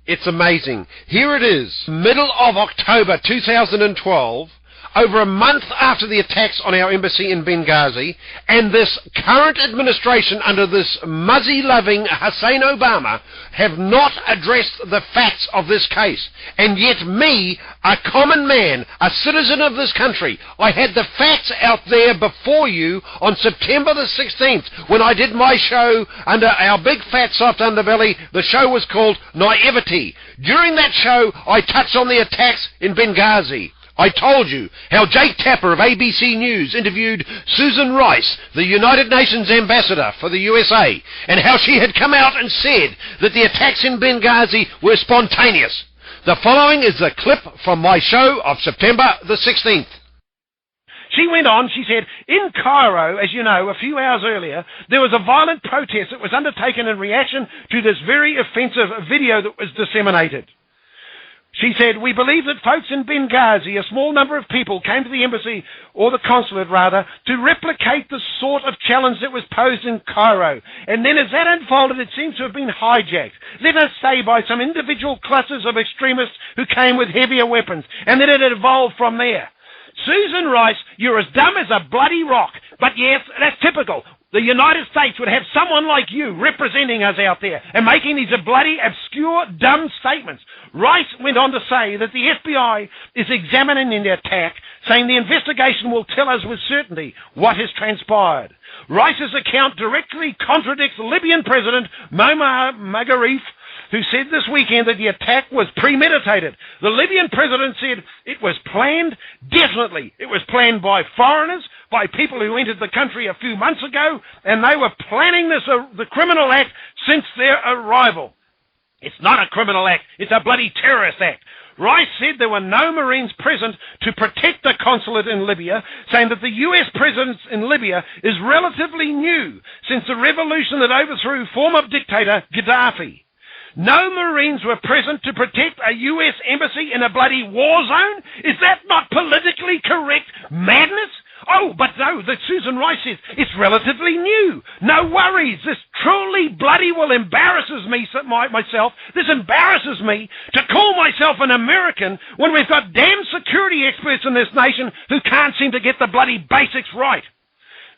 It's amazing. Here it is, middle of October 2012, over a month after the attacks on our embassy in Benghazi, and this current administration under this Muzzy-loving Hussein Obama have not addressed the facts of this case. And yet me, a common man, a citizen of this country, I had the facts out there before you on September the 16th when I did my show under our big fat soft underbelly. The show was called Naivety. During that show, I touched on the attacks in Benghazi. I told you how Jake Tapper of ABC News interviewed Susan Rice, the United Nations ambassador for the USA, and how she had come out and said that the attacks in Benghazi were spontaneous. The following is a clip from my show of September the 16th. She went on, she said, in Cairo, as you know, a few hours earlier, there was a violent protest that was undertaken in reaction to this very offensive video that was disseminated. She said, we believe that folks in Benghazi, a small number of people, came to the embassy, or the consulate rather, to replicate the sort of challenge that was posed in Cairo. And then as that unfolded, it seems to have been hijacked, let us say, by some individual clusters of extremists who came with heavier weapons, and then it evolved from there. Susan Rice, you're as dumb as a bloody rock. But yes, that's typical. The United States would have someone like you representing us out there and making these bloody, obscure, dumb statements. Rice went on to say that the FBI is examining the attack, saying the investigation will tell us with certainty what has transpired. Rice's account directly contradicts Libyan President Muammar Gaddafi, who said this weekend that the attack was premeditated. The Libyan president said it was planned, definitely. It was planned by foreigners, by people who entered the country a few months ago, and they were planning this, the criminal act, since their arrival. It's not a criminal act, it's a bloody terrorist act. Rice said there were no Marines present to protect the consulate in Libya, saying that the US presence in Libya is relatively new since the revolution that overthrew former dictator Gaddafi. No Marines were present to protect a US embassy in a bloody war zone? Is that not politically correct madness? Oh, but no, that Susan Rice says it's relatively new. No worries. This truly bloody well embarrasses me, myself. This embarrasses me to call myself an American when we've got damn security experts in this nation who can't seem to get the bloody basics right.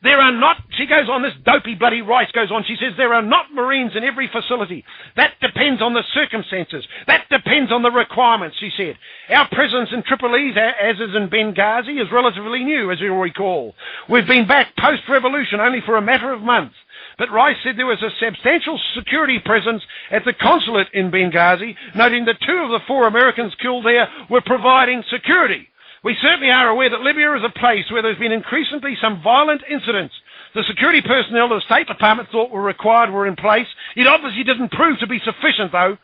There are not, she goes on, this dopey bloody Rice goes on, she says there are not Marines in every facility. That depends on the circumstances. That depends on the requirements, she said. Our presence in Tripoli, as is in Benghazi, is relatively new, as you'll recall. We've been back post-revolution only for a matter of months. But Rice said there was a substantial security presence at the consulate in Benghazi, noting that 2 of the 4 Americans killed there were providing security. We certainly are aware that Libya is a place where there's been increasingly some violent incidents. The security personnel the State Department thought were required were in place. It obviously didn't prove to be sufficient, though.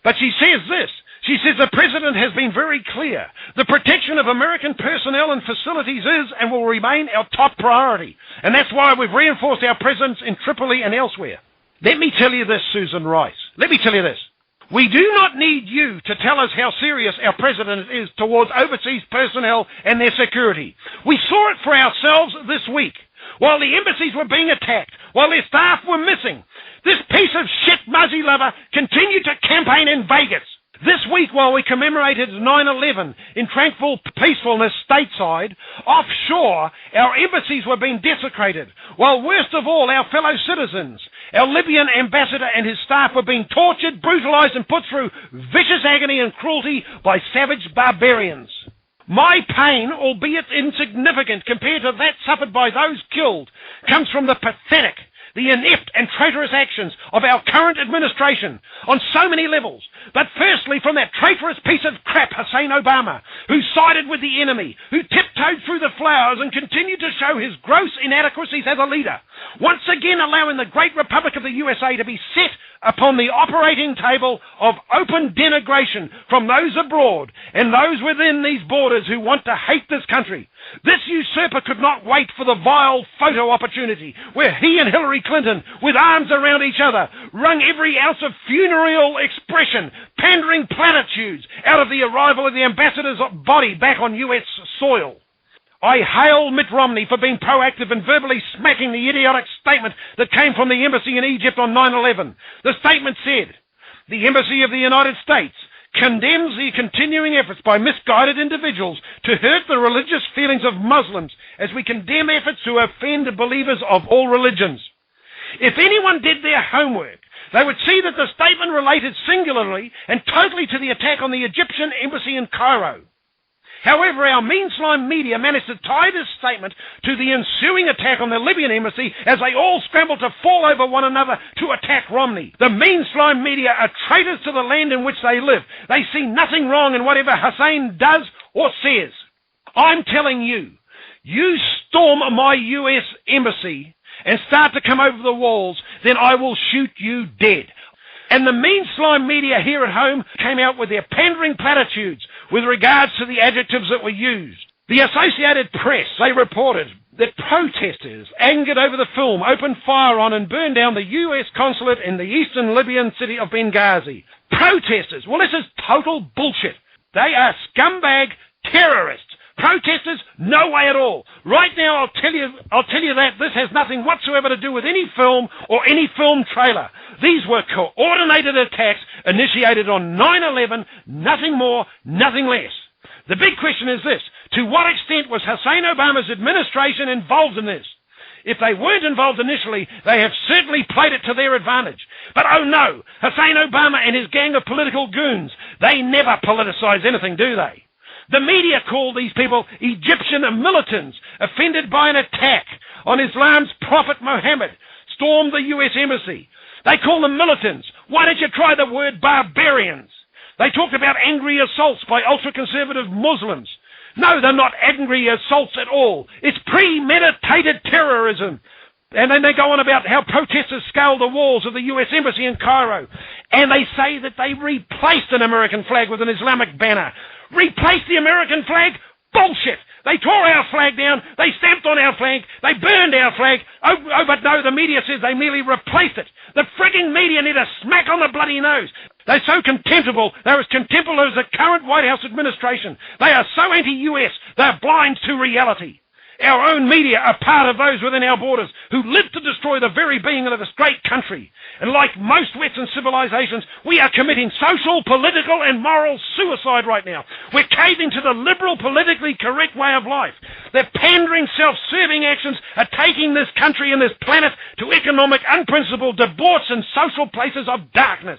But she says this. She says the President has been very clear. The protection of American personnel and facilities is and will remain our top priority. And that's why we've reinforced our presence in Tripoli and elsewhere. Let me tell you this, Susan Rice. Let me tell you this. We do not need you to tell us how serious our President is towards overseas personnel and their security. We saw it for ourselves this week. While the embassies were being attacked, while their staff were missing, this piece of shit Muzzy lover continued to campaign in Vegas. This week, while we commemorated 9/11 in tranquil peacefulness stateside, offshore, our embassies were being desecrated, while worst of all, our fellow citizens, our Libyan ambassador and his staff were being tortured, brutalized, and put through vicious agony and cruelty by savage barbarians. My pain, albeit insignificant compared to that suffered by those killed, comes from the pathetic, the inept and traitorous actions of our current administration on so many levels. But firstly, from that traitorous piece of crap, Hussein Obama, who sided with the enemy, who tiptoed through the flowers and continued to show his gross inadequacies as a leader, once again allowing the great Republic of the USA to be set upon the operating table of open denigration from those abroad and those within these borders who want to hate this country. This usurper could not wait for the vile photo opportunity where he and Hillary Clinton, with arms around each other, wrung every ounce of funereal expression, pandering platitudes out of the arrival of the ambassador's body back on U.S. soil. I hail Mitt Romney for being proactive and verbally smacking the idiotic statement that came from the embassy in Egypt on 9/11. The statement said, The Embassy of the United States condemns the continuing efforts by misguided individuals to hurt the religious feelings of Muslims, as we condemn efforts to offend believers of all religions. If anyone did their homework, they would see that the statement related singularly and totally to the attack on the Egyptian embassy in Cairo. However, our mean-slime media managed to tie this statement to the ensuing attack on the Libyan embassy as they all scrambled to fall over one another to attack Romney. The mean-slime media are traitors to the land in which they live. They see nothing wrong in whatever Hussein does or says. I'm telling you, you storm my US embassy and start to come over the walls, then I will shoot you dead. And the mean-slime media here at home came out with their pandering platitudes with regards to the adjectives that were used. The Associated Press, they reported that protesters, angered over the film, opened fire on and burned down the US Consulate in the eastern Libyan city of Benghazi. Protesters, well, this is total bullshit. They are scumbag terrorists. Protesters, no way at all. Right now, I'll tell you that this has nothing whatsoever to do with any film or any film trailer. These were coordinated attacks initiated on 9/11, nothing more, nothing less. The big question is this: to what extent was Hussein Obama's administration involved in this? If they weren't involved initially, they have certainly played it to their advantage. But oh no, Hussein Obama and his gang of political goons, they never politicize anything, do they? The media call these people Egyptian militants offended by an attack on Islam's prophet Muhammad, stormed the US embassy. They call them militants. Why don't you try the word barbarians? They talked about angry assaults by ultra-conservative Muslims. No, they're not angry assaults at all. It's premeditated terrorism. And then they go on about how protesters scaled the walls of the US embassy in Cairo. And they say that they replaced an American flag with an Islamic banner. Replaced the American flag? Bullshit! They tore our flag down, they stamped on our flag, they burned our flag. Oh, but no, the media says they merely replaced it. The frigging media need a smack on the bloody nose. They're so contemptible, they're as contemptible as the current White House administration. They are so anti-US, they're blind to reality. Our own media are part of those within our borders who live to destroy the very being of this great country. And like most Western civilizations, we are committing social, political, and moral suicide right now. We're caving to the liberal, politically correct way of life. Their pandering, self-serving actions are taking this country and this planet to economic, unprincipled, debauched, and social places of darkness.